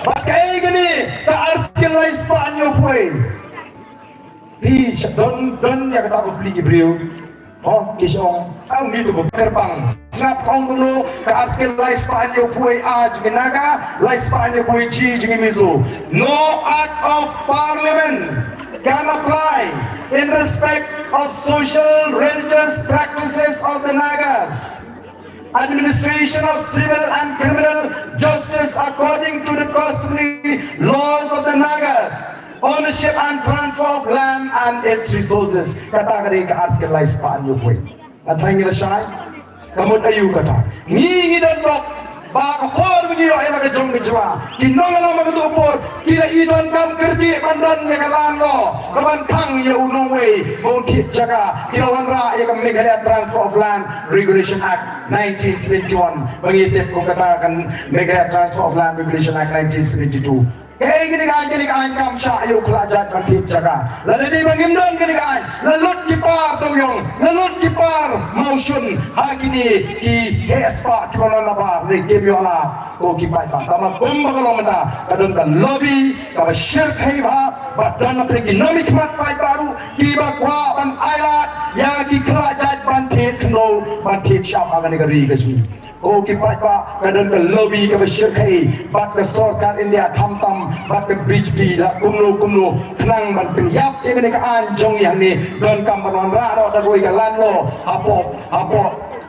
Pakai gini ke artikel lain sepanyo pui. Pi don ya kata aku beli beliau. Oh kisong, aku ni tu berkerbang. Snap kong kuno ke artikel lain sepanyo pui a jengi naga, lain sepanyo pui ji jengi mizu. No act of parliament can apply in respect of social religious practices of the Nagas. Administration of civil and criminal justice according to the customary laws of the Nagas. Ownership and transfer of land and its resources. Kata kali ke artikel lain sepanyo pui. Kata ngira syai, kamu ayu kata. Ngi dan bok. Bak por begini orang yang kejong kecewa. Kinong alam begitu por. Kira idon kam kerja pandan yang kalan lo. Kapan kang ya unong way. Mungkin jaga. Kira wanra ya kam Meghalaya Transfer of Land Regulation Act 1971. Mengitip ko katakan Meghalaya Transfer of Land Regulation Act 1972. Kaya gini kan kam sya ayo kerajaan mantip jaga. Lalu di mengimdan gini kan. Lalut kipar tuyong. Lalut kipar motion. Hagini ki hespa kimono nabar. Ni kemyo ala. Ko kipai pa. Tama kumba kalau mata. Kadang kan lobby. Kaba syirk haiba. Badan na economic mat pai baru. Kiba kwa ban ayat. Yang ki kerajaan mantip keno. Mantip syap agan negeri kesini. Ko kipai pa kadang ke lobby ke syirkai bat ke sarkar India tham bat ke BJP la kumno kenang ban penyap yang ni ke anjong yang ni don kambanon ra do da roi ke lanlo apo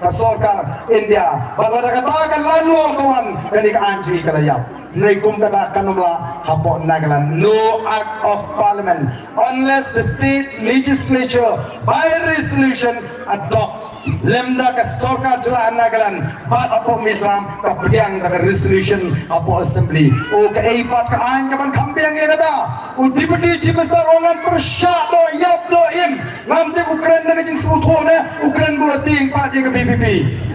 ke sarkar India bat ada katakan lanlo kawan yang ni ke anjing ke layap nei kum katakan nomla apo nagalan no act of parliament unless the state legislature by resolution adopt lemda ke sarkar jela nagalan bat apa misram ke pediang ke resolution apa assembly o ke eipat ke an kapan kampiang ye kata o deputy chief minister orang persya do yap do im ngamte Ukraine na jing suto ne Ukraine bulating pat ye ke BBP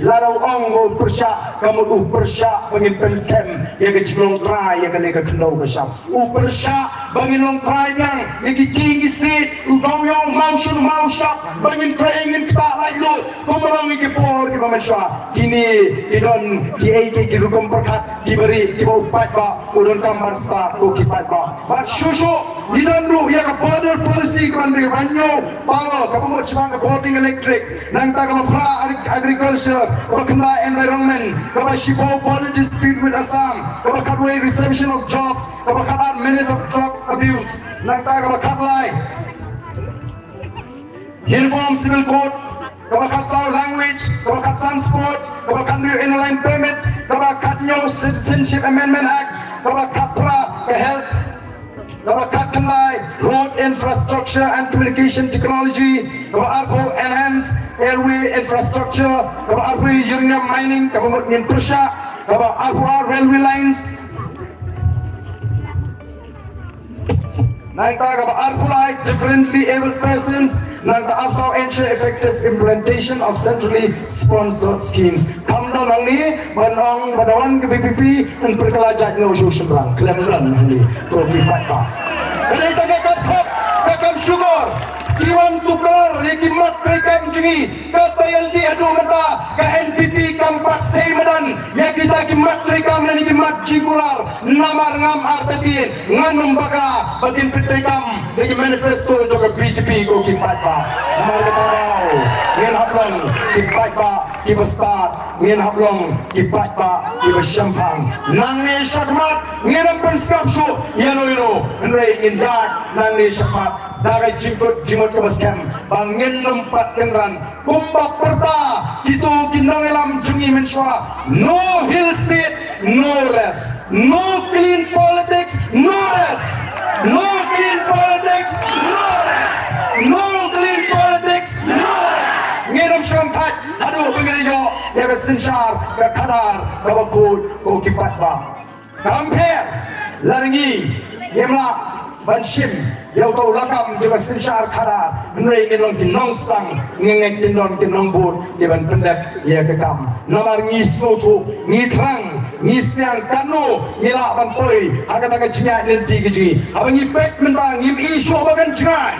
larau ong go persya kamu u persya bangin pen scam ye ke jinglong try ye ke ne ke kendo ke syap u persya bangin long try yang ye ke tinggi sit u doyong mau syap bangin praying kita like lo Kumarang ke por ke manusia kini kidon ki rukum perkat diberi ki upat ba udon kamar start ko ki pat ba bat shushu kidon ru ya ka border policy kan ri banyo power ka mo chwang ka boarding electric nang ta ka pra agriculture ka kanda environment ka ba shipo border dispute with Assam ka ba kadway reception of jobs ka ba kadar menace of drug abuse nang ta ka ba kadlai uniform civil code Kabakasal language, kabakasan sports, kabakandrio inline permit, kabakatnyo citizenship amendment act, kabakatra ke health, kabakatkanai road infrastructure and communication technology, kabakarpo enhance airway infrastructure, kabakarpo uranium mining, kabamutnin persya, kabakarpo railway lines. Nangta kabakarpo like differently able persons. Nangta absau ensure effective implementation of centrally sponsored schemes. Kamda nang ni banong badawan ke BPP dan perkelajat no social rang klaim ran nang ni ko kipat pa. Kali ta kakam sugar kiwan tukar rikimat rekam jengi kapayal di adu mata ke NPP kampat seimadan ya kita kimat rekam dan kimat jigular namar ngam artatin nganum baka batin petrekam dari manifesto juga BJP ko kipat pa namar ketarau ngin haplong kipat pa kibastat ngin haplong kipat pa kibasyampang nang ni syakmat ngin penskapsu yano nrei ngin yak nang ni syakmat dagai jimut ke baskem bangin lempat kenran kumbak perta gitu kinang elam jungi mensua no hill state no rest no clean politics no rest no clean politics no rest no clean politics no rest ngiram syangkat aduh begini yo ya besinsyar ke kadar ke bakut ko kipat ba kampir laringi yemla banshim yau tau lakam juga sinsyar khara nrei ni long kinong sang ngengek kinong bur di ban pendek ya kekam namar ngi sotu ngi trang ngi siang kanu ngi la ban poi aga taga jinya nenti giji abangi pek mentang ngi isu bagan jirai